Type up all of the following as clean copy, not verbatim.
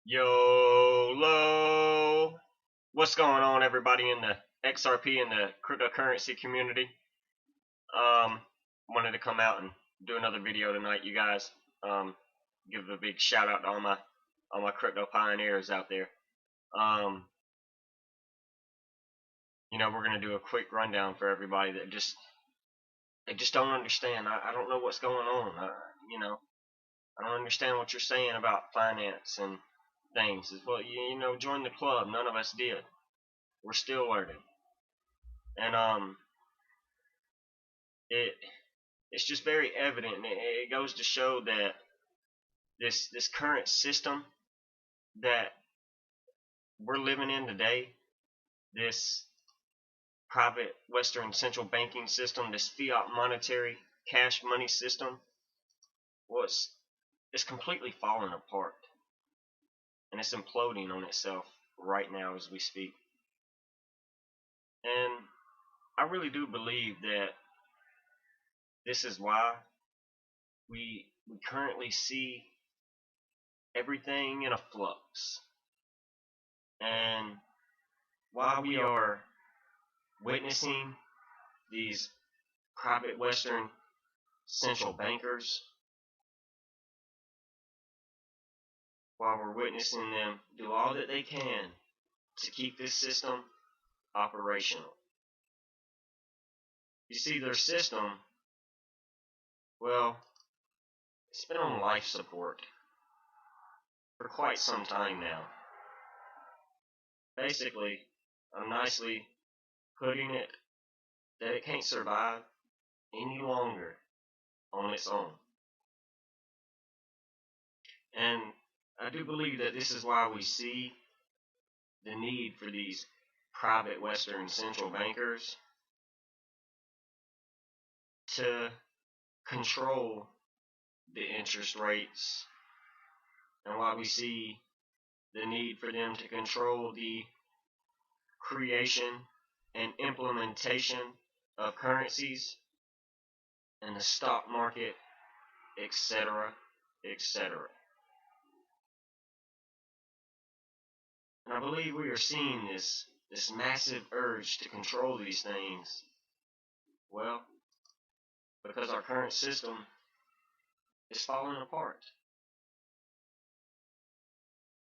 YOLO! What's going on, everybody in the XRP and the cryptocurrency community? Wanted to come out and do another video tonight, you guys. Give a big shout out to all my crypto pioneers out there. We're gonna do a quick rundown for everybody that they just don't understand. I don't know what's going on. I don't understand what you're saying about finance and things. Well, join the club. None of us did. We're still learning, and it it's just very evident, and it goes to show that this current system that we're living in today, this private Western central banking system, this fiat monetary cash money system, was it's completely falling apart, and it's imploding on itself right now as we speak. And I really do believe that this is why we currently see everything in a flux, and why we are witnessing these private Western central bankers, while we're witnessing them do all that they can to keep this system operational. You see, their system, well, it's been on life support for quite some time now. Basically, I'm nicely putting it that it can't survive any longer on its own. And I do believe that this is why we see the need for these private Western central bankers to control the interest rates, and why we see the need for them to control the creation and implementation of currencies and the stock market, etc., etc. And I believe we are seeing this massive urge to control these things, well, because our current system is falling apart.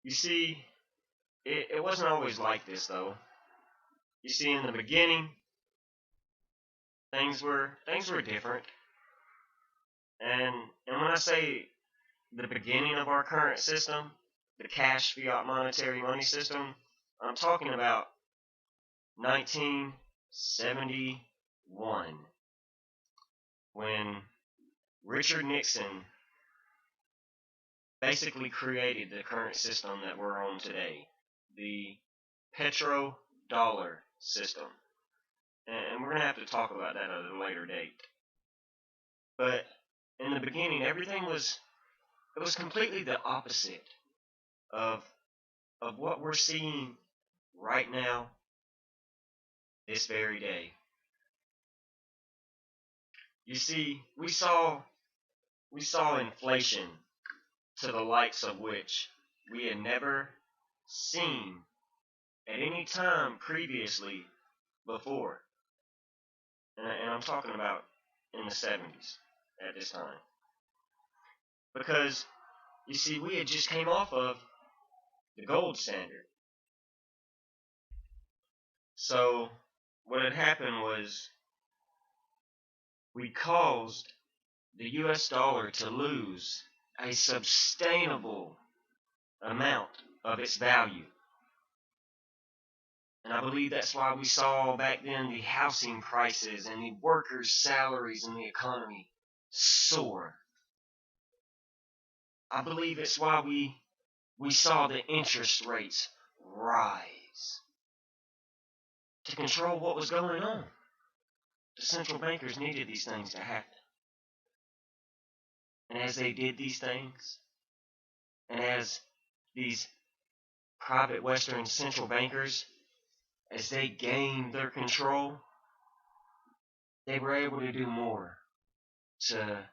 You see, it wasn't always like this, though. You see, in the beginning, things were different. And when I say the beginning of our current system, the cash fiat monetary money system, I'm talking about 1971, when Richard Nixon basically created the current system that we're on today, the petrodollar system. And we're going to have to talk about that at a later date. But in the beginning, everything was completely the opposite of what we're seeing right now, this very day. You see, we saw inflation to the likes of which we had never seen at any time previously before. And I'm talking about in the 70s at this time. Because, you see, we had just came off of the gold standard. So, what had happened was we caused the US dollar to lose a sustainable amount of its value. And I believe that's why we saw back then the housing prices and the workers' salaries in the economy soar. I believe it's why we saw the interest rates rise. To control what was going on, the central bankers needed these things to happen. And as they did these things, and as these private Western central bankers, as they gained their control, they were able to do more to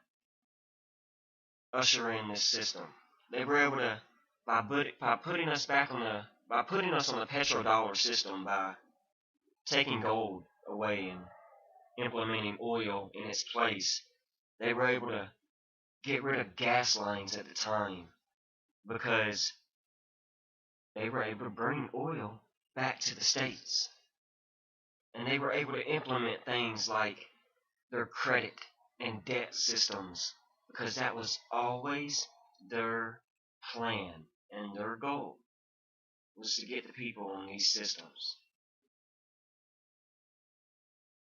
usher in this system. They were able to by putting us back on the by putting us on the petrodollar system, by taking gold away and implementing oil in its place. They were able to get rid of gas lines at the time because they were able to bring oil back to the States. And they were able to implement things like their credit and debt systems because that was always their plan and their goal was to get the people on these systems.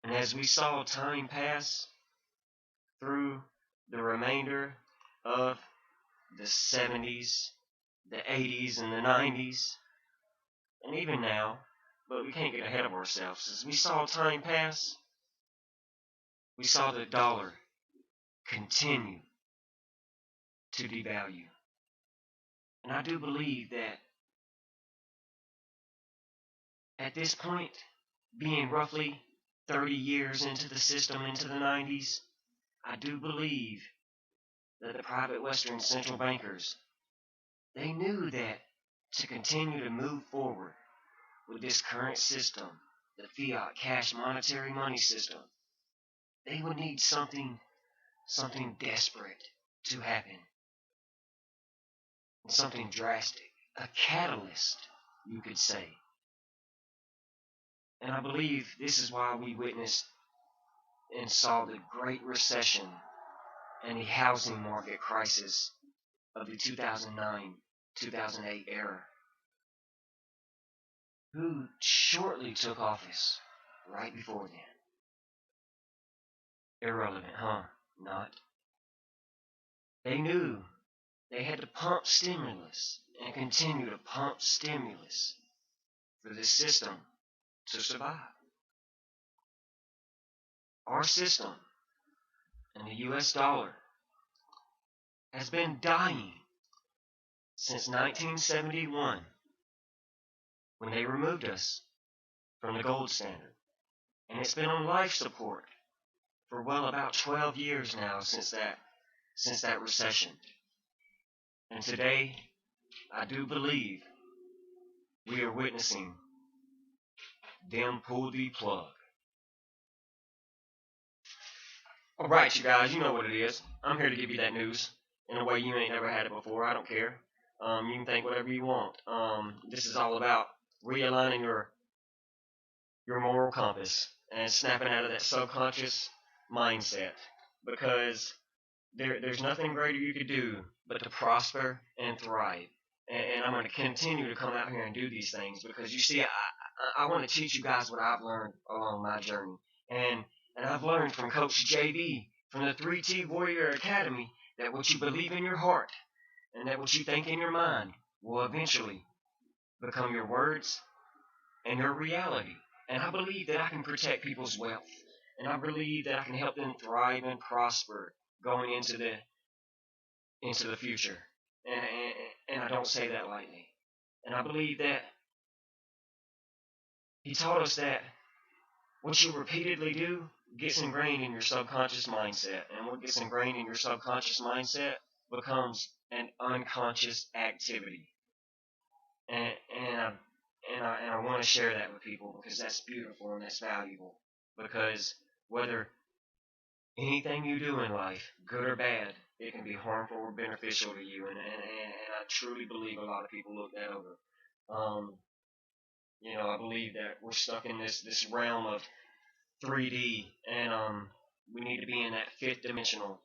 And as we saw time pass through the remainder of the 70s, the 80s, and the 90s, and even now, but we can't get ahead of ourselves. As we saw time pass, we saw the dollar continue to devalue. And I do believe that at this point, being roughly 30 years into the system, into the 90s, I do believe that the private Western central bankers, they knew that to continue to move forward with this current system, the fiat cash monetary money system, they would need something desperate to happen. And something drastic, a catalyst, you could say. And I believe this is why we witnessed and saw the Great Recession and the housing market crisis of the 2009-2008 era. Who shortly took office right before then? Irrelevant, huh? Not. They knew they had to pump stimulus and continue to pump stimulus for this system to survive. Our system and the US dollar has been dying since 1971 when they removed us from the gold standard. And it's been on life support for well about 12 years now since that recession. And today, I do believe we are witnessing them pull the plug. Alright, you guys, you know what it is. I'm here to give you that news in a way you ain't never had it before. I don't care. You can think whatever you want. This is all about realigning your moral compass and snapping out of that subconscious mindset, because there's nothing greater you could do but to prosper and thrive. And I'm going to continue to come out here and do these things because, you see, I want to teach you guys what I've learned along my journey. And I've learned from Coach JB from the 3T Warrior Academy that what you believe in your heart and that what you think in your mind will eventually become your words and your reality. And I believe that I can protect people's wealth. And I believe that I can help them thrive and prosper going into the future. And I don't say that lightly. And I believe that he taught us that what you repeatedly do gets ingrained in your subconscious mindset. And what gets ingrained in your subconscious mindset becomes an unconscious activity. And I want to share that with people because that's beautiful and that's valuable. Because whether anything you do in life, good or bad, it can be harmful or beneficial to you. And I truly believe a lot of people look that over. I believe that we're stuck in this realm of 3D, and we need to be in that fifth dimensional.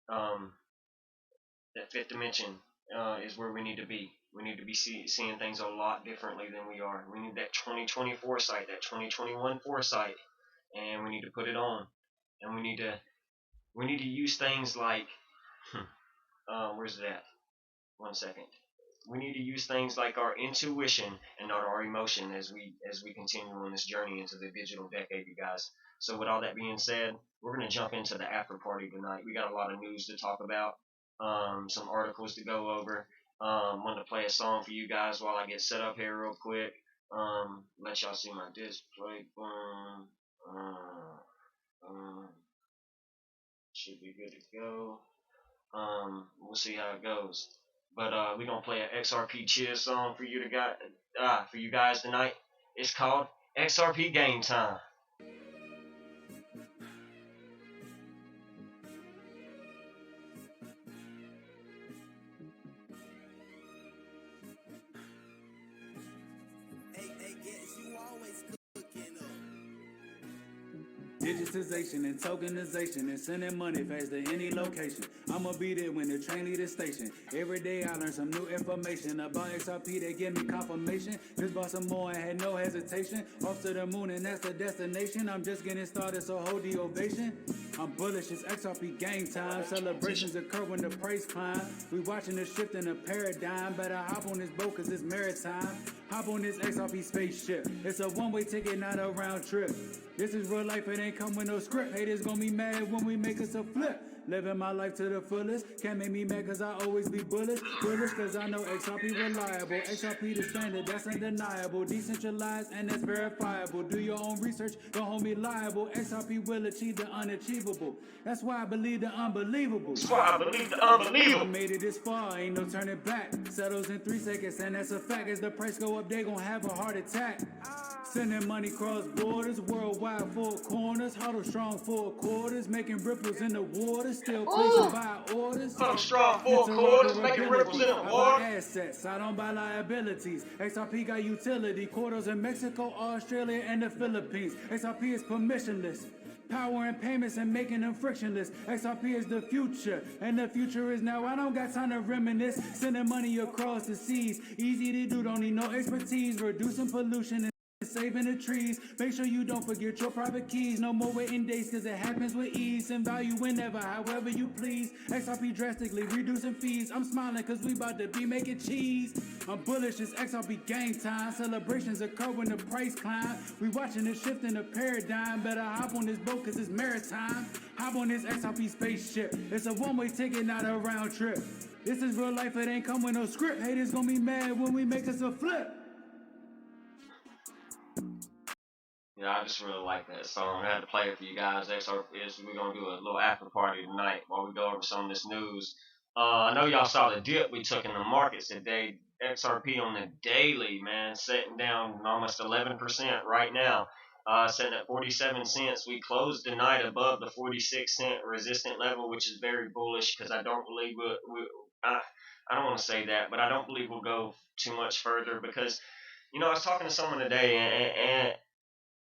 That fifth dimension is where we need to be. We need to be seeing things a lot differently than we are. We need that 2020 foresight, that 2021 foresight, and we need to put it on. And we need to use things like, where's that? 1 second. We need to use things like our intuition and not our emotion as we continue on this journey into the digital decade, you guys. So with all that being said, we're going to jump into the after party tonight. We got a lot of news to talk about, some articles to go over. I'm going to play a song for you guys while I get set up here real quick. Let y'all see my display. Boom. Should be good to go. We'll see how it goes. But we gonna play an XRP chill song for you guys tonight. It's called XRP Game Time. Digitization and tokenization and sending money fast to any location. I'ma be there when the train leave the station. Every day I learn some new information about XRP. They give me confirmation. Just bought some more and had no hesitation. Off to the moon and that's the destination. I'm just getting started, so hold the ovation. I'm bullish, it's XRP game time. Celebrations occur when the price climb. We watching the shift in the paradigm. Better hop on this boat cause it's maritime. Hop on this XRP spaceship. It's a one-way ticket, not a round trip. This is real life, it ain't come with no script. Haters gon' be mad when we make us a flip. Living my life to the fullest. Can't make me mad cause I always be bullish. Bullish cause I know XRP reliable. XRP the standard, that's undeniable. Decentralized and that's verifiable. Do your own research, don't hold me liable. XRP will achieve the unachievable. That's why I believe the unbelievable. That's why I believe the unbelievable. I made it this far, ain't no turning back. Settles in 3 seconds and that's a fact. As the price go up, they gon' have a heart attack. Sending money cross borders, worldwide 4 corners. Huddle strong 4 quarters, making ripples in the water. Still placing buy orders. Huddle strong 4 quarters, making ripples in the water. I buy assets, I don't buy liabilities. XRP got utility, quarters in Mexico, Australia, and the Philippines. XRP is permissionless. Power and payments and making them frictionless. XRP is the future, and the future is now. I don't got time to reminisce. Sending money across the seas. Easy to do, don't need no expertise. Reducing pollution and saving the trees. Make sure you don't forget your private keys. No more waiting days cause it happens with ease. And value whenever, however you please. XRP drastically reducing fees. I'm smiling cause we about to be making cheese. I'm bullish, it's XRP game time. Celebrations occur when the price climb. We watching the shift in the paradigm. Better hop on this boat cause it's maritime. Hop on this XRP spaceship. It's a one-way ticket, not a round trip. This is real life, it ain't come with no script. Haters gonna be mad when we make us a flip. Yeah, I just really like that song. I had to play it for you guys. We're gonna do a little after party tonight while we go over some of this news. I know y'all saw the dip we took in the markets today. XRP on the daily, man, sitting down almost 11% right now. Sitting at 47 cents. We closed the night above the 46-cent resistant level, which is very bullish because I don't believe I don't want to say that, but I don't believe we'll go too much further because, I was talking to someone today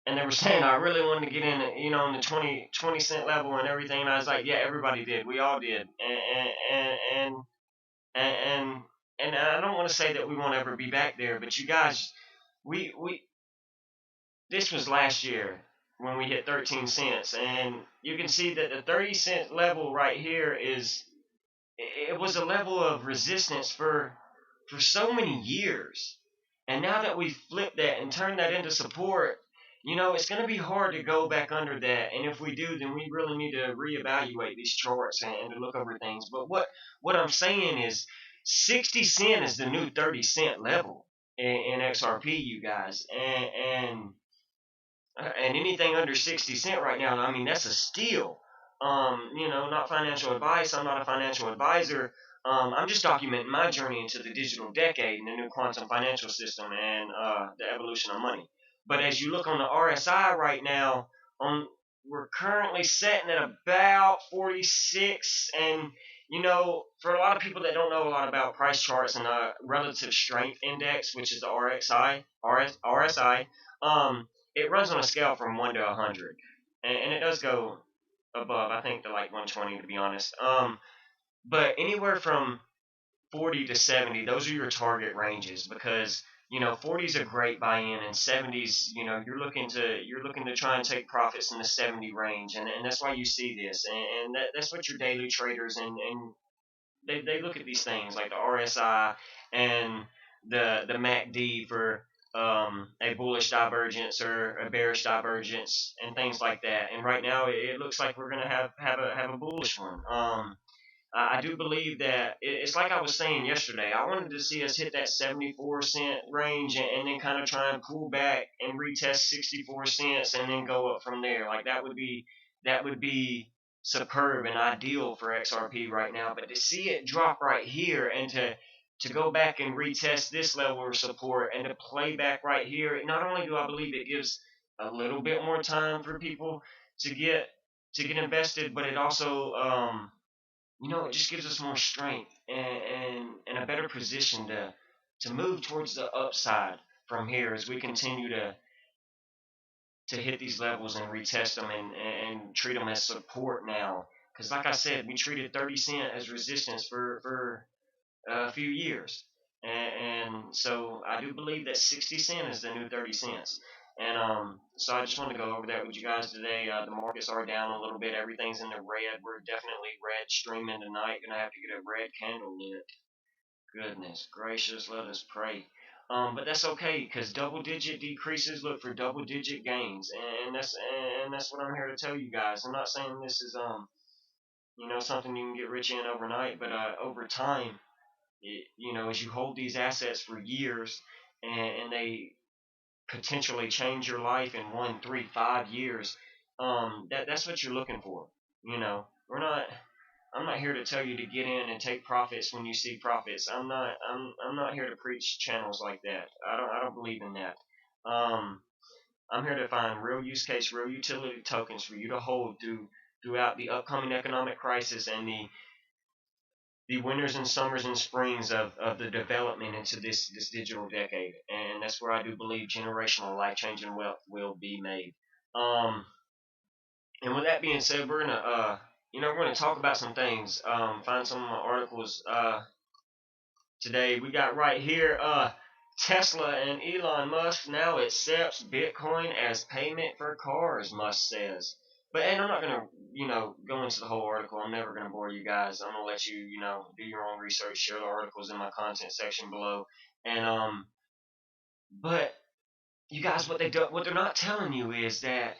and they were saying I really wanted to get in, in the 20 cent level and everything. And I was like, yeah, everybody did. We all did. And I don't want to say that we won't ever be back there, but you guys, we this was last year when we hit 13 cents, and you can see that the 30-cent level right here it was a level of resistance for so many years. And now that we flipped that and turned that into support, it's going to be hard to go back under that. And if we do, then we really need to reevaluate these charts and to look over things. But what I'm saying is 60 cent is the new 30-cent level in XRP, you guys. And anything under 60 cent right now, I mean, that's a steal. Not financial advice. I'm not a financial advisor. I'm just documenting my journey into the digital decade and the new quantum financial system and the evolution of money. But as you look on the RSI right now, we're currently sitting at about 46. And, for a lot of people that don't know a lot about price charts and relative strength index, which is the RSI, it runs on a scale from 1 to 100. And it does go above, I think, to like 120, to be honest. But anywhere from 40 to 70, those are your target ranges because 40s are great buy-in, and 70s, you're looking to try and take profits in the 70 range, and that's why you see this, and that's what your daily traders and they look at these things like the RSI and the MACD for a bullish divergence or a bearish divergence and things like that. And right now, it looks like we're gonna have a bullish one. I do believe that it's like I was saying yesterday. I wanted to see us hit that 74-cent range and then kind of try and pull back and retest 64 cents and then go up from there. Like that would be superb and ideal for XRP right now. But to see it drop right here and to go back and retest this level of support and to play back right here. Not only do I believe it gives a little bit more time for people to get invested, but it also it just gives us more strength and a better position to move towards the upside from here as we continue to hit these levels and retest them and treat them as support now. Because like I said, we treated 30 cent as resistance for a few years. And so I do believe that 60 cent is the new 30 cents. And so I just want to go over that with you guys today. The markets are down a little bit. Everything's in the red. We're definitely red streaming tonight. Gonna have to get a red candle lit. Goodness gracious, let us pray. But that's okay because double-digit decreases look for double-digit gains, and that's what I'm here to tell you guys. I'm not saying this is something you can get rich in overnight, but over time, as you hold these assets for years and they potentially change your life in 1, 3, 5 years, that's what you're looking for. We're not. I'm not here to tell you to get in and take profits when you see profits. I'm not here to preach channels like that. I don't believe in that. Um, I'm here to find real use case, real utility tokens for you to hold throughout the upcoming economic crisis and the winters and summers and springs of the development into this digital decade. And that's where I do believe generational life changing wealth will be made. Um, and with that being said, we're gonna talk about some things. Find some of my articles today. We got right here. Tesla and Elon Musk now accepts Bitcoin as payment for cars. Musk says. And I'm not gonna go into the whole article. I'm never gonna bore you guys. I'm gonna let you do your own research. Share the articles in my content section below. And but you guys, what they're not telling you is that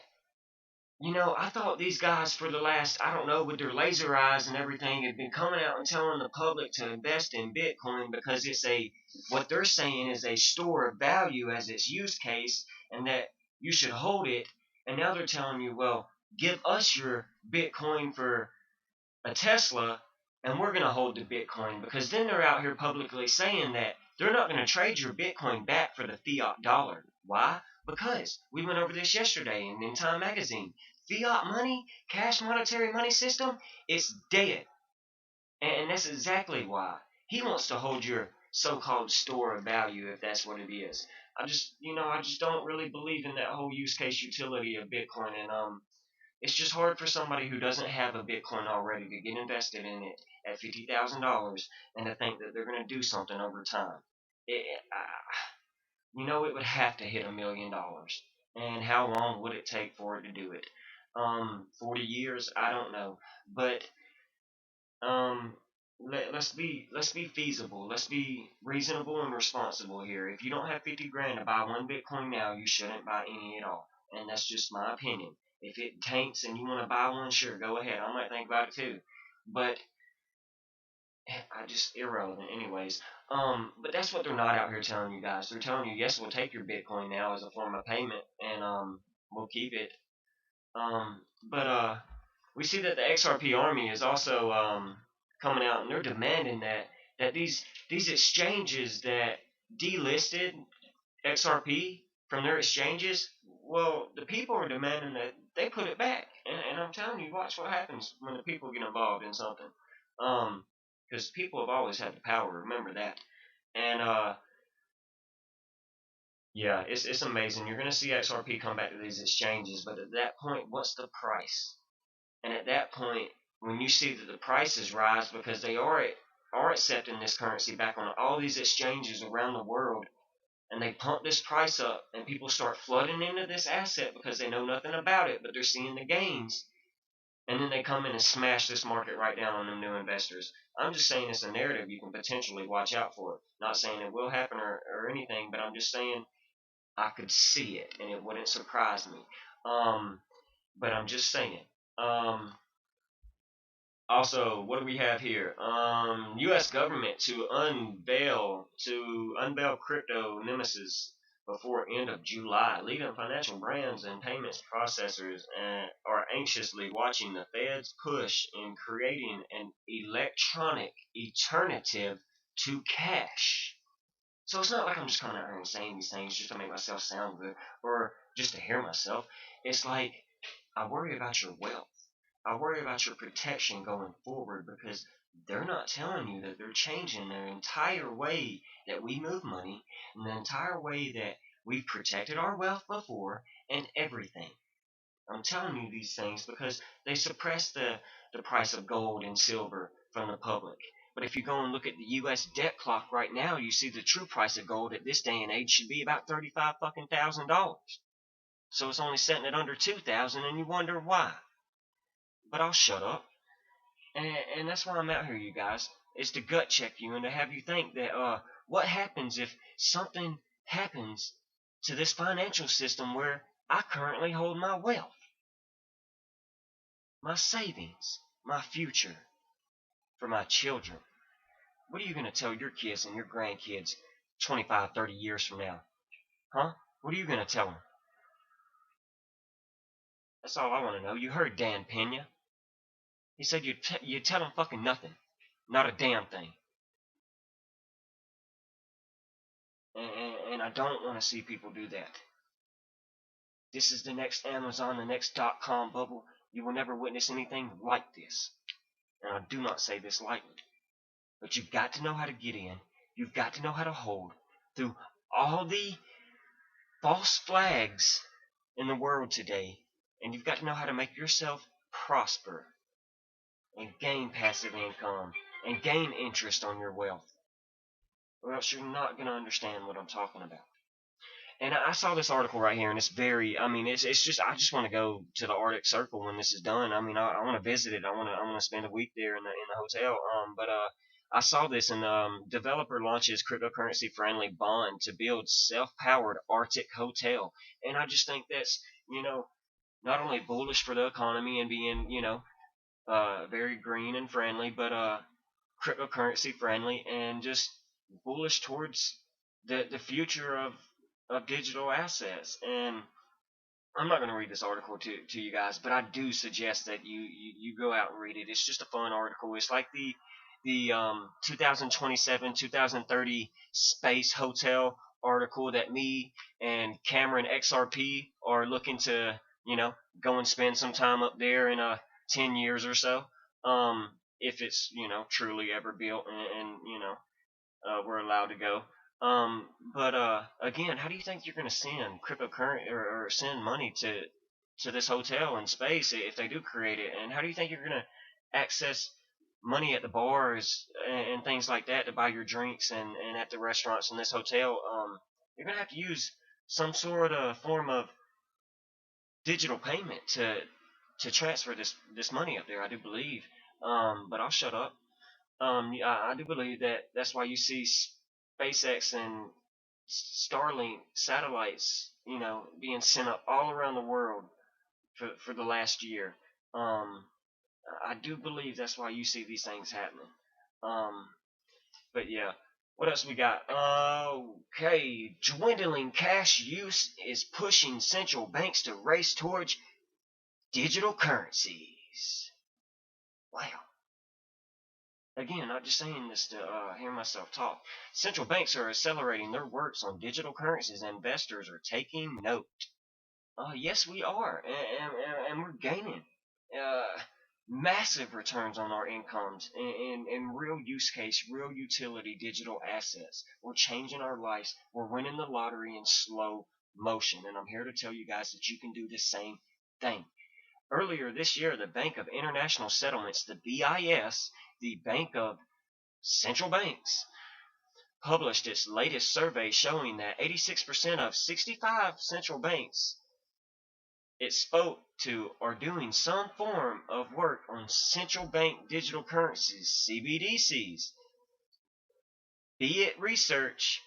I thought these guys for the last, I don't know, with their laser eyes and everything, had been coming out and telling the public to invest in Bitcoin because what they're saying is a store of value as its use case and that you should hold it. And now they're telling you, well, give us your Bitcoin for a Tesla and we're going to hold the Bitcoin, because then they're out here publicly saying that they're not going to trade your Bitcoin back for the fiat dollar. Why? Because we went over this yesterday in Time Magazine. Fiat money, cash monetary money system, it's dead. And that's exactly why. He wants to hold your so-called store of value, if that's what it is. I just don't really believe in that whole use case utility of Bitcoin. And it's just hard for somebody who doesn't have a Bitcoin already to get invested in it at $50,000 and to think that they're going to do something over time. It would have to hit $1,000,000. And how long would it take for it to do it? 40 years? I don't know. But um, let's be feasible. Let's be reasonable and responsible here. If you don't have 50 grand to buy one Bitcoin now, you shouldn't buy any at all. And that's just my opinion. If it tanks and you want to buy one, sure, go ahead. I might think about it too. But I just irrelevant anyways. But that's what they're not out here telling you guys. They're telling you, yes, we'll take your Bitcoin now as a form of payment, and we'll keep it. But we see that the XRP army is also coming out, and they're demanding that these exchanges that delisted XRP from their exchanges, well, the people are demanding that they put it back. And I'm telling you, watch what happens when the people get involved in something. Because people have always had the power. Remember that. And yeah, it's amazing. You're gonna see XRP come back to these exchanges, but at that point, what's the price? And at that point, when you see that the prices rise because they are accepting this currency back on all these exchanges around the world, and they pump this price up, and people start flooding into this asset because they know nothing about it, but they're seeing the gains, and then they come in and smash this market right down on them new investors. I'm just saying it's a narrative you can potentially watch out for. Not saying it will happen or anything, but I'm just saying I could see it, and it wouldn't surprise me. But I'm just saying. Also, what do we have here? U.S. government to unveil crypto nemesis before end of July. Leading financial brands and payments processors are anxiously watching the Fed's push in creating an electronic alternative to cash. So it's not like I'm just coming out here and saying these things just to make myself sound good or just to hear myself. It's like I worry about your wealth. I worry about your protection going forward because they're not telling you that they're changing their entire way that we move money and the entire way that we've protected our wealth before and everything. I'm telling you these things because they suppress the price of gold and silver from the public. But if you go and look at the U.S. debt clock right now, you see the true price of gold at this day and age should be about $35,000. So it's only sitting at under 2,000, and you wonder why. But I'll shut up, and that's why I'm out here, you guys, is to gut check you and to have you think that what happens if something happens to this financial system where I currently hold my wealth, my savings, my future for my children. What are you going to tell your kids and your grandkids 25, 30 years from now? Huh? What are you going to tell them? That's all I want to know. You heard Dan Pena. He said you'd tell them fucking nothing. Not a damn thing. And I don't want to see people do that. This is the next Amazon, the next .com bubble. You will never witness anything like this. And I do not say this lightly. But you've got to know how to get in. You've got to know how to hold through all the false flags in the world today. And you've got to know how to make yourself prosper and gain passive income and gain interest on your wealth. Or else you're not going to understand what I'm talking about. And I saw this article right here, and it's very, I mean, it's just, I just want to go to the Arctic Circle when this is done. I mean, I want to visit it. I want to spend a week there in the hotel. But I saw this, and developer launches cryptocurrency friendly bond to build self-powered Arctic hotel. And I just think that's, not only bullish for the economy and being, very green and friendly, but cryptocurrency friendly and just bullish towards the future of digital assets. And I'm not going to read this article to you guys, but I do suggest that you go out and read it. It's just a fun article. It's like the 2027 2030 space hotel article that me and Cameron XRP are looking to go and spend some time up there in 10 years or so, if it's truly ever built and we're allowed to go. But again, how do you think you're going to send cryptocurrency or send money to this hotel in space if they do create it? And how do you think you're going to access money at the bars and things like that to buy your drinks and at the restaurants in this hotel? You're going to have to use some sort of form of digital payment to transfer this money up there. I do believe. But I'll shut up. I do believe that's why you see SpaceX and Starlink satellites, being sent up all around the world for the last year. I do believe that's why you see these things happening. But yeah, what else we got? Okay, dwindling cash use is pushing central banks to race towards digital currencies. Wow. Again, not just saying this to hear myself talk. Central banks are accelerating their works on digital currencies, and investors are taking note. Yes, we are, and we're gaining massive returns on our incomes in real use case, real utility digital assets. We're changing our lives. We're winning the lottery in slow motion, and I'm here to tell you guys that you can do the same thing. Earlier this year, the Bank of International Settlements, the BIS, the Bank of Central Banks, published its latest survey showing that 86% of 65 central banks it spoke to are doing some form of work on central bank digital currencies, CBDCs, be it research,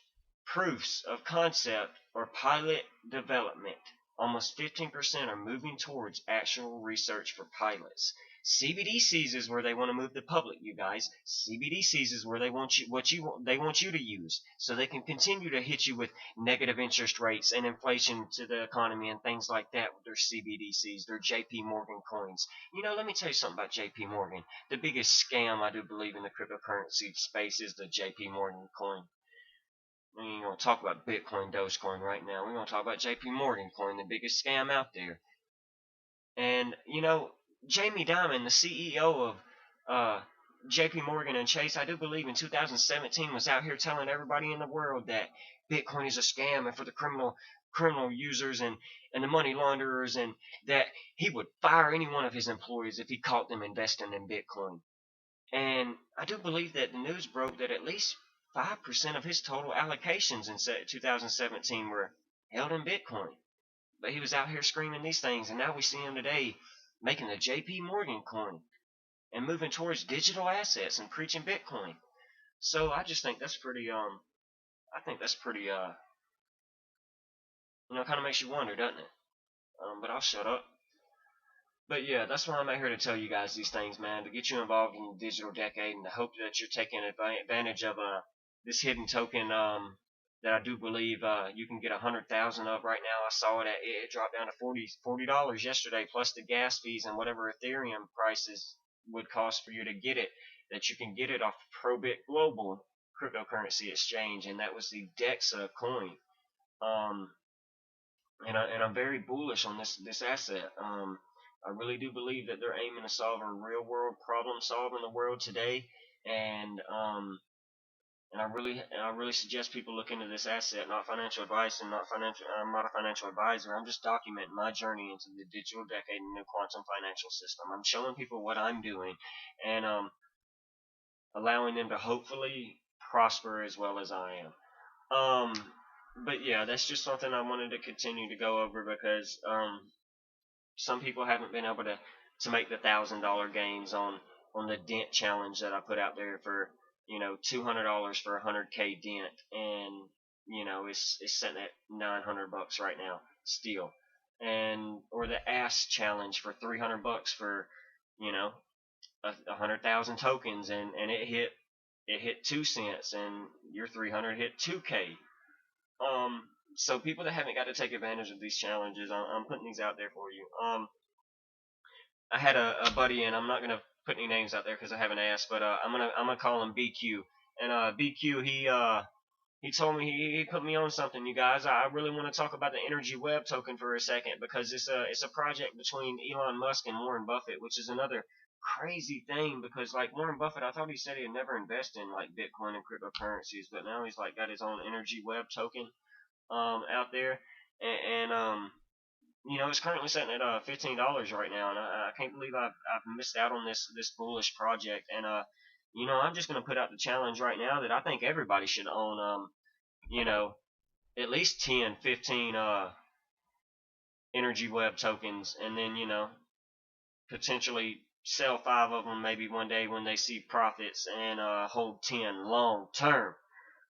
proofs of concept, or pilot development. almost 15% are moving towards actual research for pilots. CBDCs is where they want to move the public, you guys. CBDCs is where they want you to use, so they can continue to hit you with negative interest rates and inflation to the economy and things like that with their CBDCs, their JP Morgan coins. Let me tell you something about JP Morgan. The biggest scam I do believe in the cryptocurrency space is the JP Morgan coin. We ain't gonna talk about Bitcoin, Dogecoin right now. We're gonna talk about JP Morgan coin, the biggest scam out there. And Jamie Dimon, the CEO of JP Morgan and Chase, I do believe in 2017 was out here telling everybody in the world that Bitcoin is a scam and for the criminal users and the money launderers, and that he would fire any one of his employees if he caught them investing in Bitcoin. And I do believe that the news broke that at least 5% of his total allocations in 2017 were held in Bitcoin. But he was out here screaming these things, and now we see him today making the JP Morgan coin and moving towards digital assets and preaching Bitcoin. So I just think that's pretty kind of makes you wonder, doesn't it? But I'll shut up. But yeah, that's why I'm out here to tell you guys these things, man, to get you involved in the digital decade, and to hope that you're taking advantage of this hidden token that I do believe you can get 100,000 of right now. I saw it dropped down to $40 yesterday, plus the gas fees and whatever Ethereum prices would cost for you to get it. That you can get it off Probit Global cryptocurrency exchange, and that was the DEXA coin. And I'm very bullish on this asset. I really do believe that they're aiming to solve a real world problem in the world today, and I really suggest people look into this asset. Not financial advice, and I'm not a financial advisor. I'm just documenting my journey into the digital decade and the quantum financial system. I'm showing people what I'm doing, and allowing them to hopefully prosper as well as I am. But yeah, that's just something I wanted to continue to go over, because some people haven't been able to make the $1,000 gains on the dent challenge that I put out there for $200 for a 100K dent, and it's sitting at $900 right now still, or the ass challenge for $300 for 100,000 tokens, and it hit 2 cents, and your 300 hit 2K. So people that haven't got to take advantage of these challenges, I'm putting these out there for you. I had a buddy, and I'm not gonna put any names out there because I haven't asked, but I'm gonna call him BQ. And BQ, he told me he put me on something, you guys. I really want to talk about the Energy Web token for a second, because it's a project between Elon Musk and Warren Buffett, which is another crazy thing, because like Warren Buffett, I thought he said he'd never invest in like Bitcoin and cryptocurrencies, but now he's like got his own Energy Web token out there, and it's currently sitting at $15 right now, and I can't believe I've missed out on this bullish project. And I'm just gonna put out the challenge right now that I think everybody should own at least 10, 15 Energy Web tokens, and then potentially sell 5 of them maybe one day when they see profits, and hold 10 long term.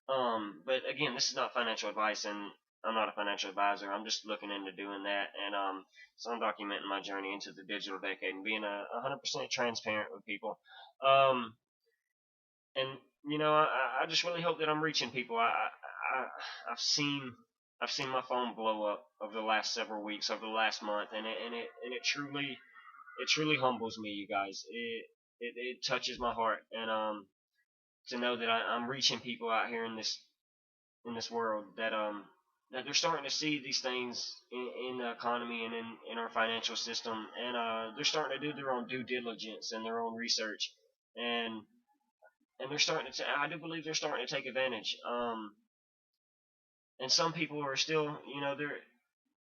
But again, this is not financial advice, and I'm not a financial advisor. I'm just looking into doing that, and so I'm documenting my journey into the digital decade and being 100% transparent with people. And I just really hope that I'm reaching people. I've seen my phone blow up over the last several weeks, over the last month, and it truly humbles me, you guys. It touches my heart, and to know that I'm reaching people out here in this world, that they're starting to see these things in the economy and in our financial system, and they're starting to do their own due diligence and their own research, and they're starting to. I do believe they're starting to take advantage. And some people are still,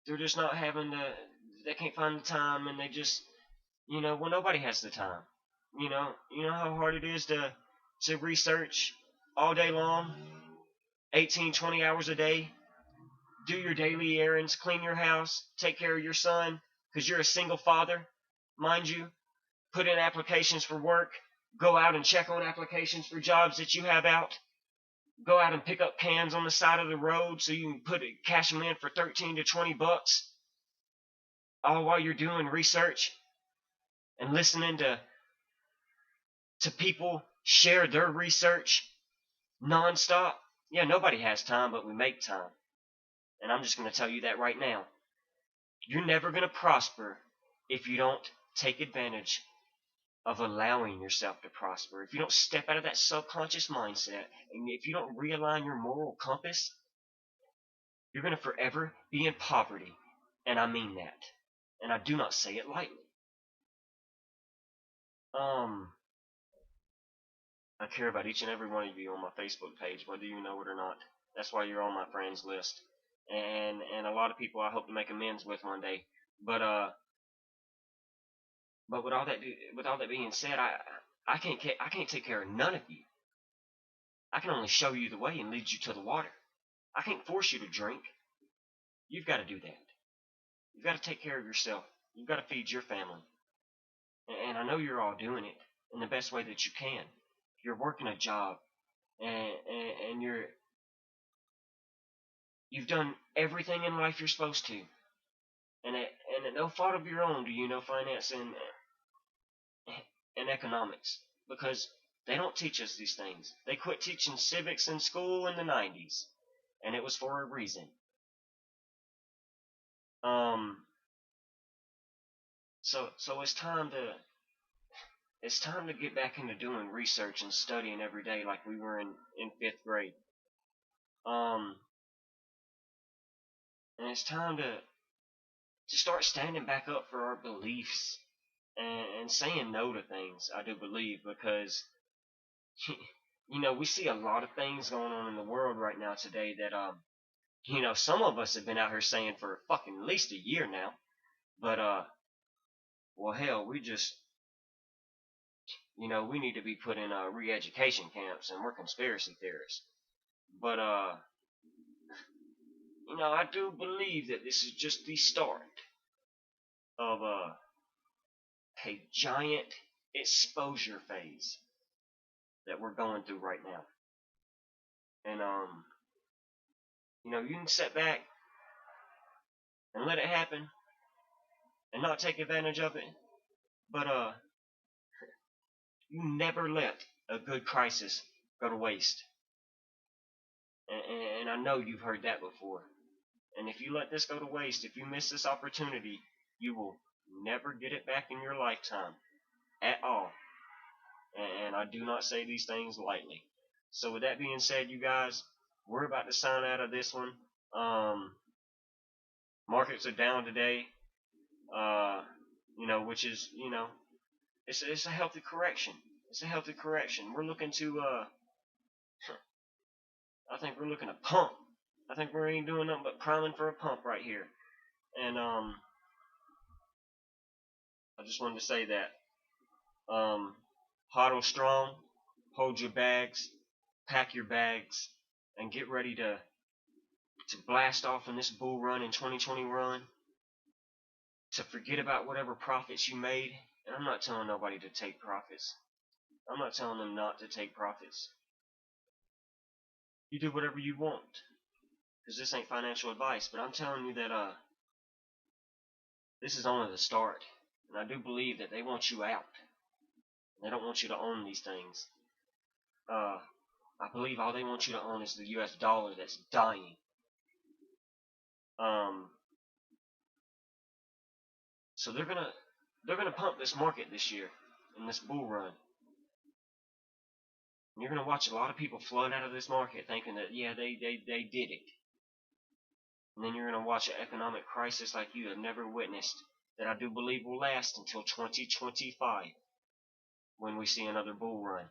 they're just not having they can't find the time, and they just, well, nobody has the time. You know how hard it is to research all day long, 18, 20 hours a day, do your daily errands, clean your house, take care of your son, because you're a single father, mind you, put in applications for work, go out and check on applications for jobs that you have out, go out and pick up cans on the side of the road so you can cash them in for 13 to 20 bucks, all while you're doing research and listening to people share their research nonstop. Yeah, nobody has time, but we make time. And I'm just going to tell you that right now. You're never going to prosper if you don't take advantage of allowing yourself to prosper. If you don't step out of that subconscious mindset, and if you don't realign your moral compass, you're going to forever be in poverty. And I mean that. And I do not say it lightly. I care about each and every one of you on my Facebook page, whether you know it or not. That's why you're on my friends list. And a lot of people I hope to make amends with one day. But with all that being said, I can't take care of none of you. I can only show you the way and lead you to the water. I can't force you to drink. You've got to do that. You've got to take care of yourself. You've got to feed your family. And I know you're all doing it in the best way that you can. You're working a job, and you've done everything in life you're supposed to. And at no fault of your own do you know finance and economics, because they don't teach us these things. They quit teaching civics in school in the 90s, and it was for a reason. So it's time to get back into doing research and studying every day like we were in 5th grade. And it's time to start standing back up for our beliefs and saying no to things, I do believe, because we see a lot of things going on in the world right now today that some of us have been out here saying for fucking at least a year now. But well, hell, we just we need to be put in re-education camps, and we're conspiracy theorists. But I do believe that this is just the start of a giant exposure phase that we're going through right now. And you can sit back and let it happen and not take advantage of it, but you never let a good crisis go to waste. And I know you've heard that before. And if you let this go to waste, if you miss this opportunity, you will never get it back in your lifetime at all. And I do not say these things lightly. So with that being said, you guys, we're about to sign out of this one. Markets are down today, which is, it's a healthy correction. It's a healthy correction. We're looking to, I think we're looking to pump. I think we ain't doing nothing but priming for a pump right here. And I just wanted to say that. Hodl strong, hold your bags, pack your bags, and get ready to blast off in this bull run in 2021. To forget about whatever profits you made. And I'm not telling nobody to take profits. I'm not telling them not to take profits. You do whatever you want, because this ain't financial advice, but I'm telling you that this is only the start. And I do believe that they want you out. They don't want you to own these things. I believe all they want you to own is the US dollar that's dying. So they're gonna pump this market this year in this bull run. And you're gonna watch a lot of people flood out of this market thinking that they did it. And then you're gonna watch an economic crisis like you have never witnessed, that I do believe will last until 2025, when we see another bull run.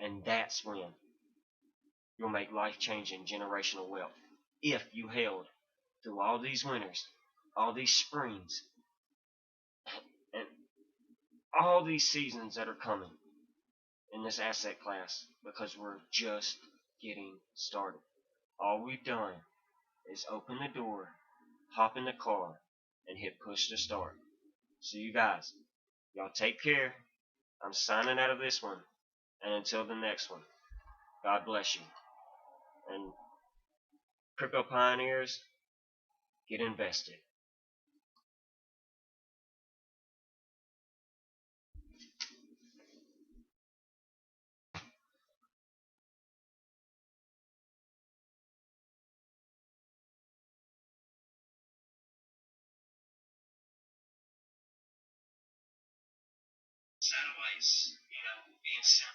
And that's when you'll make life-changing generational wealth. If you held through all these winters, all these springs, and all these seasons that are coming in this asset class, because we're just getting started. All we've done is open the door, hop in the car, and hit push to start. So you guys, y'all take care. I'm signing out of this one. And until the next one, God bless you. And crypto pioneers, get invested. satellites, being sent.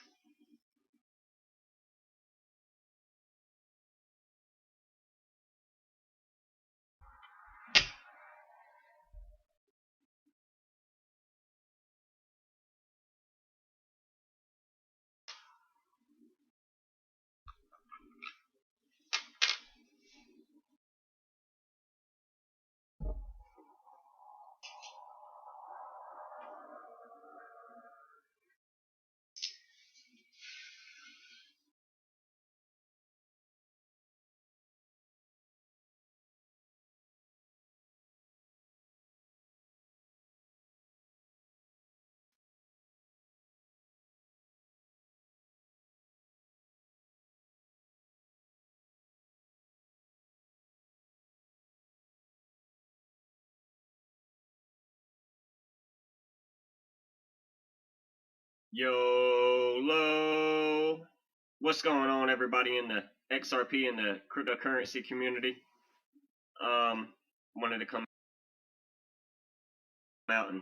YOLO! What's going on, everybody in the XRP and the cryptocurrency community? Wanted to come out and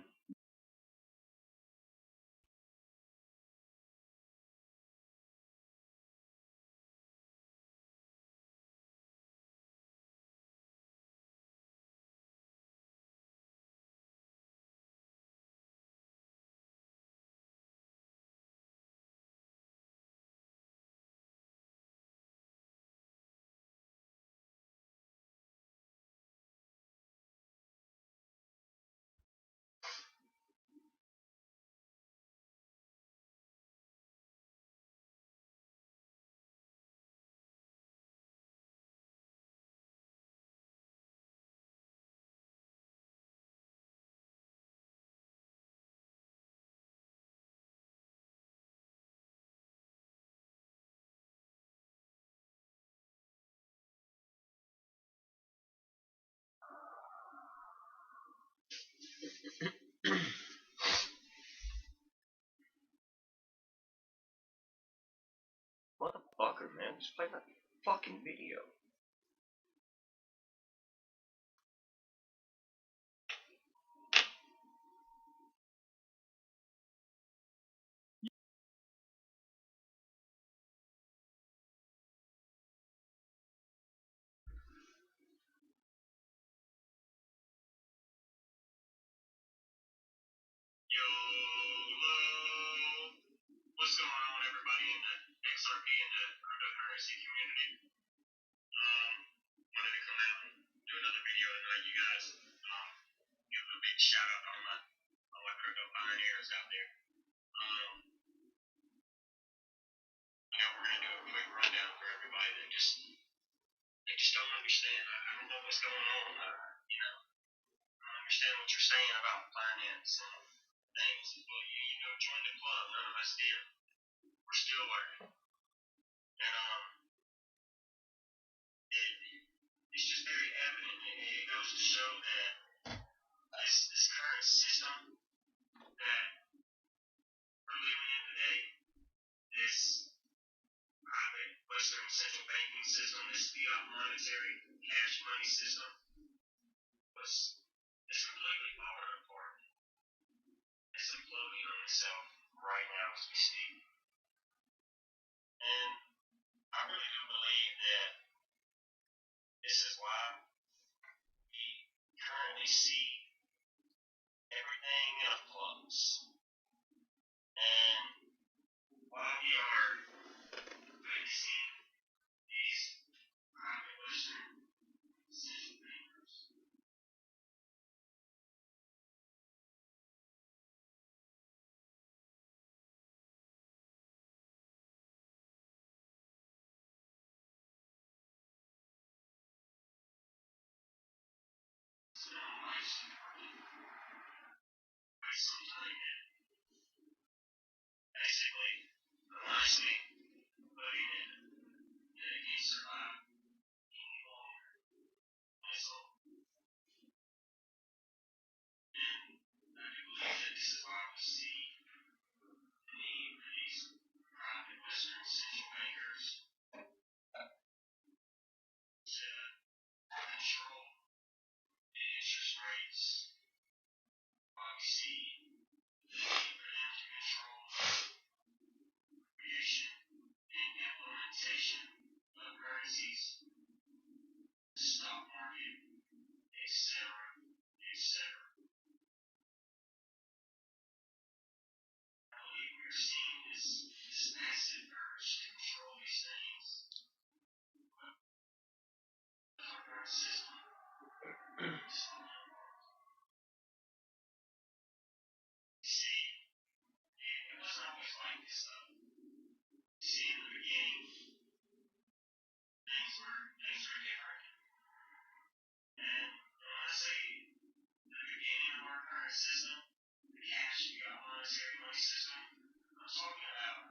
motherfucker, man, just play my fucking video. YOLO! What's going on, everybody in the XRP and the cryptocurrency community? Wanted to come out and do another video and let you guys give a big shout out on my crypto pioneers out there. We're gonna do a quick rundown for everybody that just don't understand. I don't know what's going on. I don't understand what you're saying about finance and things. Well, join the club. None of us did. We're still learning. And it's just very evident. It goes to show that this current system that we're living in today, this private Western central banking system, this fiat monetary cash money system, is completely falling apart. It's imploding on itself right now as we speak. And I really do believe that this is why we currently see everything in a flux. And while we are witnessing these private Western central bankers basically honestly putting it that it can't survive any longer. So, and I do believe that this is why we see the need for these private Western central bankers to control the interest rates. Why we see the seeing this massive urge to control these things. Our current system. See, it wasn't always like this though. See, in the beginning, things were different. And when I say the beginning of our current system, the cash we got monetary money system, I'm talking about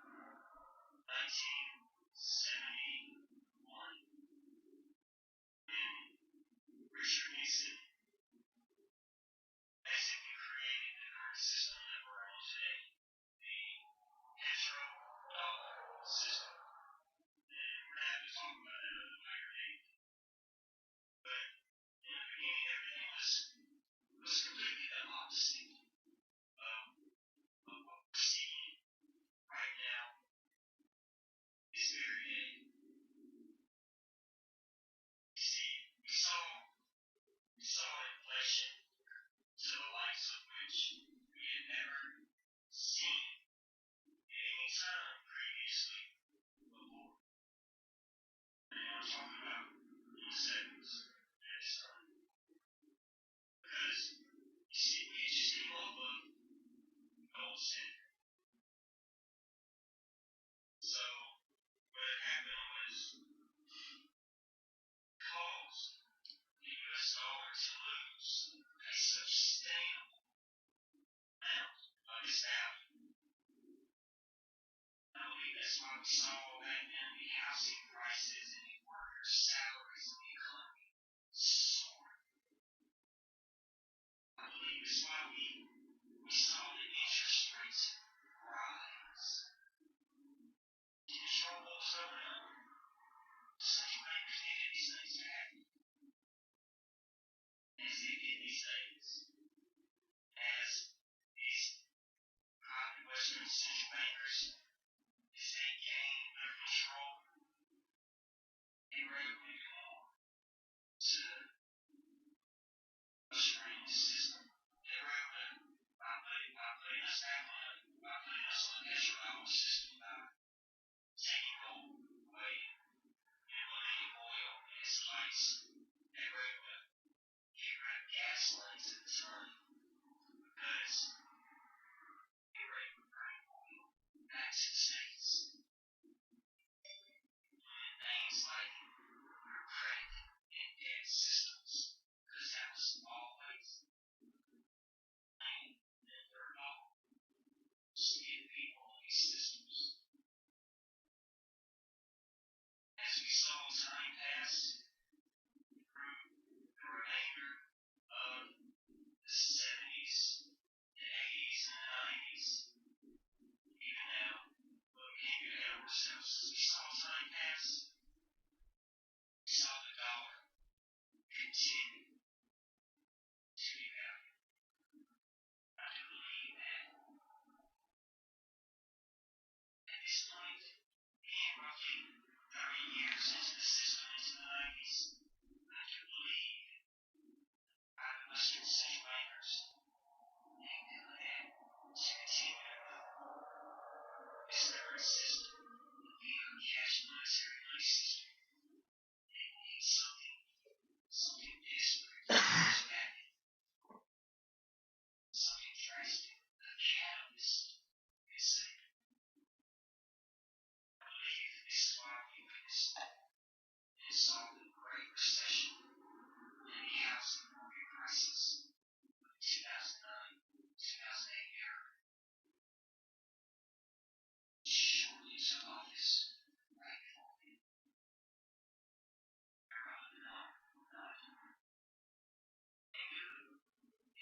1971 when Richard Nixon basically created the current system that we're on today, the petrodollar system. And we're going to have to talk about that at a later date. But in the beginning, everything was completely the opposite of what we're seeing right now this very day. You see, we saw inflation to the likes of which we had never seen at any time previously before. And I'm talking about in the 70s at this time. Because, you see, we just came off of the gold standard. So, what had happened was caused the US dollar to lose a substantial amount of its value. I believe that's why we saw back then the housing prices and the workers' salaries in the economy soar. I believe it's why we saw the interest rates rise. To control what was going on, central bankers needed these things to happen. As they did these things, as these private Western central bankers, as they gained their control, they were able to do more to usher in the system. They were able to, by putting us on the petrodollar system, by taking gold away and eliminating oil in its place, they were able to get rid of gas lines at the time because they were able to bring oil back to the States. And things like our credit and debt systems, because that was always main and their goal was to get people on these systems. As we saw time pass through the remainder of the 70s, the 80s, and the 90s, even now, but we can't get ahead of ourselves. As we saw time pass, we saw the dollar continue to devalue. I do believe that at this point, being roughly 30 years into the system, into the 90s, I do believe private Western central bankers ain't doing that to continue to move this current system of being a cash monetary money system. They need something desperate to happen, something drastic, a catalyst, you could say. I believe this is why we witnessed and saw the Great Recession and the housing market crisis of the 2009-2008 era. Shortly took office right before it.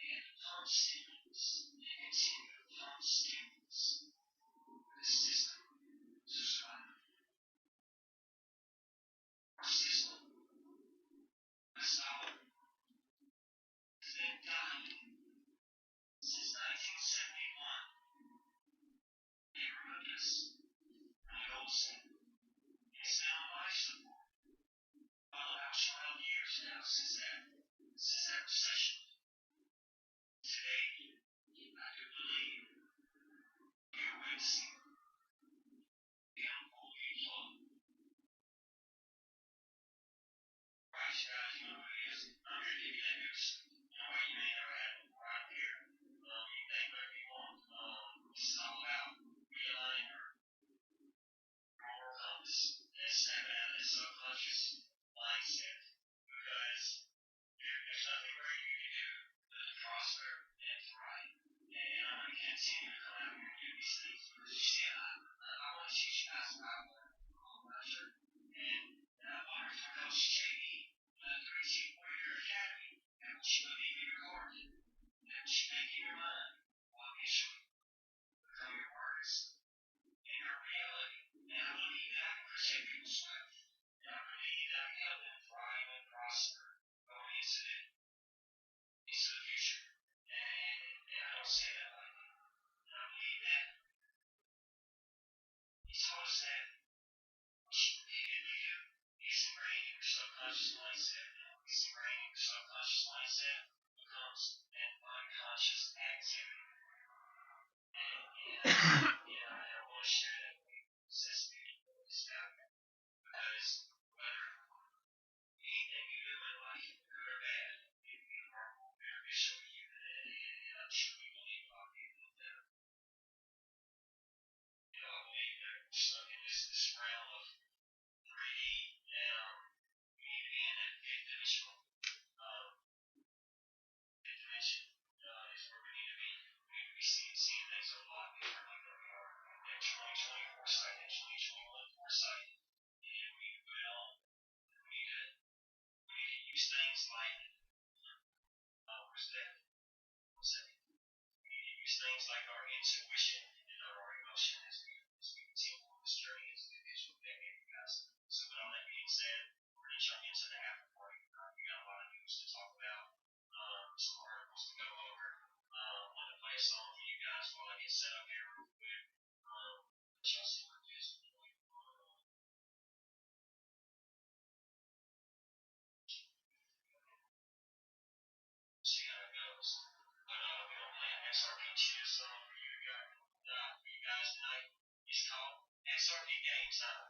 And pump stimulus and continue to pump stimulus for the system to survive. Our system, this dollar, has been dying since 1971. They removed us from the gold standard. And it's been on life support. Well, about 12 years now since that recession. Today, I do believe we are witnessing Yeah, I want to share that necessity of this happening because whether anything you do in life, good or bad, you are beneficial to you, and I truly believe a lot of people that I believe that we're stuck in this realm of 3D, and we need to be in that fifth dimensional fifth dimension is where we need to be. We need to be seeing things a lot differently than we are. That 2020 foresight, that 2021 foresight, and we need to put it on. We need to use things like where's that? One second. We need to use things like our intuition and not our emotion as we continue on this journey as a digital decade, guys. So with all that being said, we're gonna jump into the after party. We got a lot of news to talk about, some articles to go over. Want to play a song for you guys while I get set up here real quick. Y'all see what it is. See how it goes. But we're gonna play an XRP Chill song for you guys tonight. It's called XRP Game Time.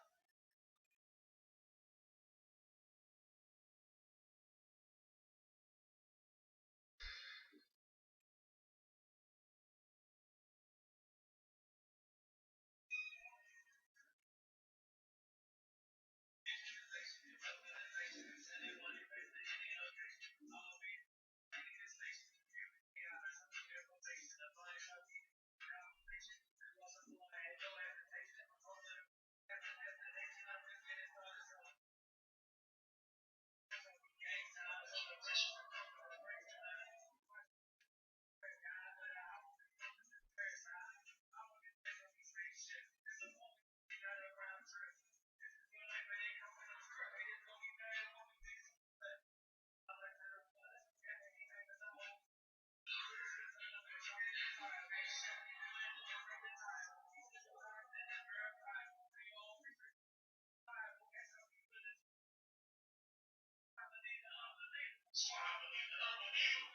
So I believe that I'm gonna do.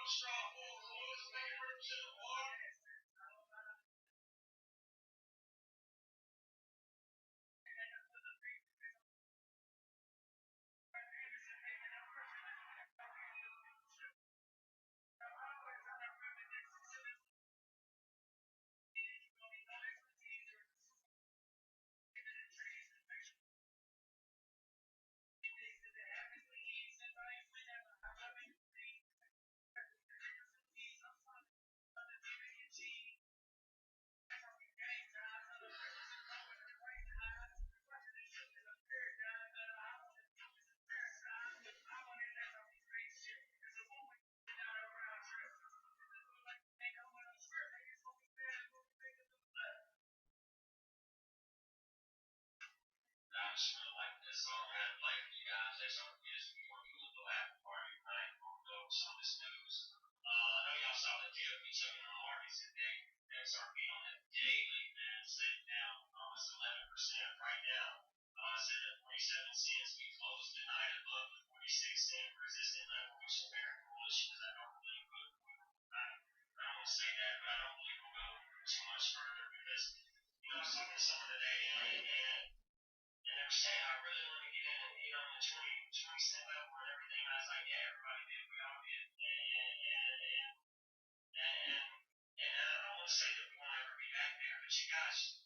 Strong full clothes, make it represent water. I just really like this song. I had to play for you guys. That's our kids. We want to do a little after party tonight. We're going to go over some of this news. I know y'all saw the dip we took in the markets today. XRP on a daily, man, sitting down almost 11% right now. Sitting at 47 cents. We closed tonight above the 46-cent resistant level, which is very bullish because I don't believe I don't say that, but I don't believe we'll go too much further because, I was talking to someone today and they were saying, I really want to get in, in the 20 cent level and everything. I was like, yeah, everybody did. We all did. And I don't want to say that we won't ever be back there, but you guys,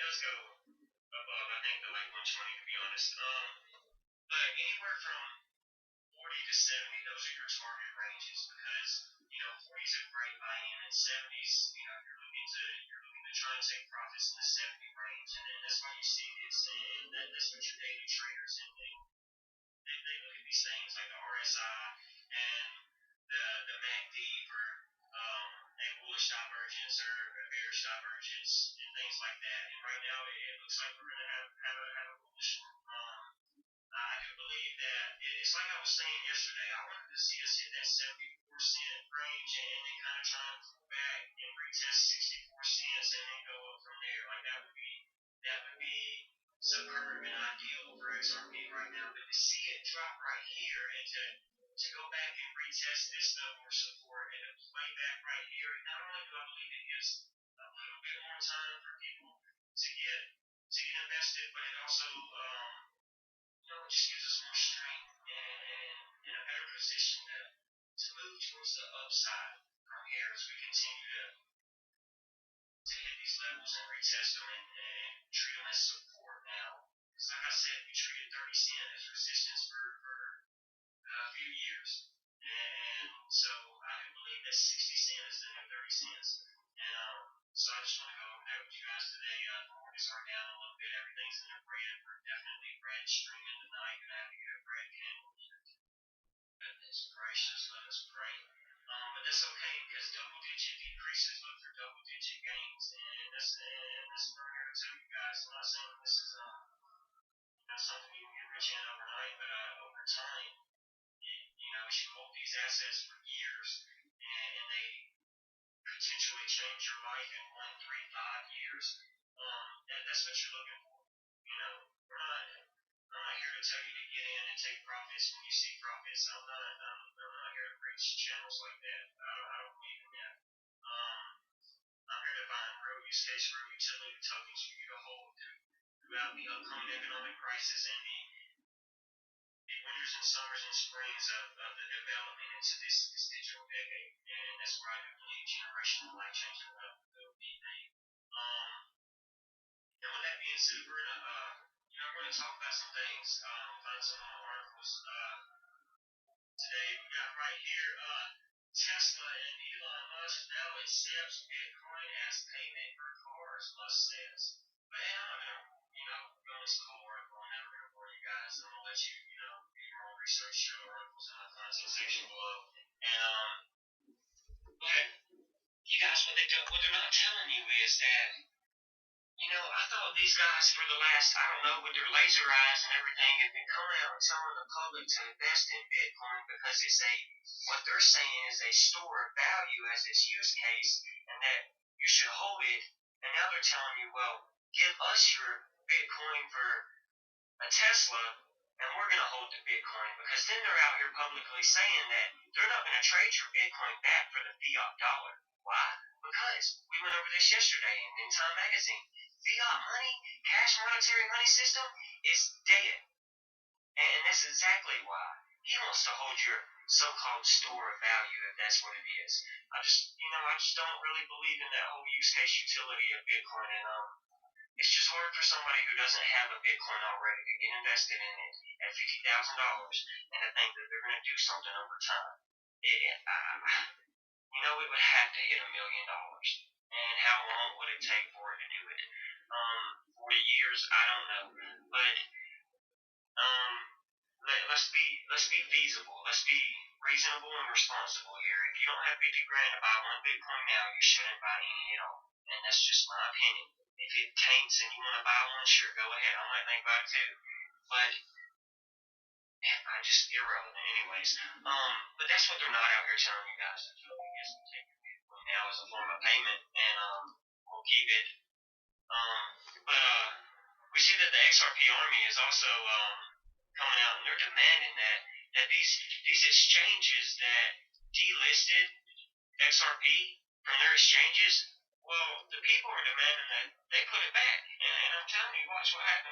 does go above, I think, the late 120, to be honest. But anywhere from 40 to 70, those are your target ranges because 40 is a great buy-in, and 70s, you're looking to try and take profits in the 70 range, and that's why you see this, and that's what your daily traders and they look at these things like the RSI and the MACD for a bullish divergence or a bearish divergence and things like that. And right now, it looks like we're going to have a bullish one. I do believe that it's like I was saying yesterday. I wanted to see us hit that 74-cent range and then kind of try and pull back and retest 64 cents and then go up from there. Like that would be superb and ideal for XRP right now. But to see it drop right here and to go back and retest this level of support and to play back right here, not only do I believe it gives a little bit more time for people to get invested, but it also it just gives us more strength and a better position to move towards the upside from here as we continue to hit these levels and retest them and treat them as support now. Because like I said, we treated 30 cent as resistance for a few years. And so I do believe that 60 cent is the new 30 cents. And so I just want to go over there with you guys today. The markets are down a little bit. Everything's in the red. We're definitely red streaming tonight. Gonna have to get a red candle. Goodness gracious, let us pray. But that's okay because double-digit decreases look for double-digit gains, and that's what I'm here to tell you guys. I'm not saying this is something you can get rich in overnight, but over time, as you hold these assets for years, and they potentially change your life in 1, 3, 5 years, that's what you're looking for. I'm not here to tell you to get in and take profits when you see profits. I'm not here to preach channels like that. I don't believe in that. I'm here to find real use case, real utility tokens for you to hold throughout the upcoming economic crisis and the winters and summers and springs of the development into this digital decade. And that's where I do believe generational life changing will be made. And with that being said, we're going to talk about some things, find some more articles. Today we got right here Tesla and Elon Musk now accepts Bitcoin as payment for cars, Musk says. But I'm not going to, go into the whole article. I'm never going to bore you guys. I'm going to let you, do your own research, share the articles in the content section below. And, but, you guys, what they're not telling you is that, I thought these guys for the last, I don't know, with their laser eyes and everything, have been coming out and telling the public to invest in Bitcoin because what they're saying is a store of value as its use case and that you should hold it. And now they're telling you, well, give us your Bitcoin for a Tesla and we're going to hold the Bitcoin, because then they're out here publicly saying that they're not going to trade your Bitcoin back for the fiat dollar. Why? Because we went over this yesterday in Time Magazine. Fiat money, cash monetary money system is dead. And that's exactly why. He wants to hold your so-called store of value, if that's what it is. I just don't really believe in that whole use case utility of Bitcoin, and it's just hard for somebody who doesn't have a Bitcoin already to get invested in it at $50,000 and to think that they're going to do something over time. It would have to hit $1 million. And how long would it take for it to do it? 40 years? I don't know. But let's be feasible. Let's be reasonable and responsible here. If you don't have 50 grand to buy one Bitcoin now, you shouldn't buy any at all. And that's just my opinion. If it tanks and you want to buy one, sure, go ahead. I might think about it too. But I'm just irrelevant anyways. But that's what they're not out here telling you guys. They're telling you guys to take your Bitcoin now as a form of payment, and we'll keep it. But we see that the XRP Army is also coming out, and they're demanding that these exchanges that delisted XRP from their exchanges, well, the people are demanding that they put it back. And I'm telling you, watch what happens.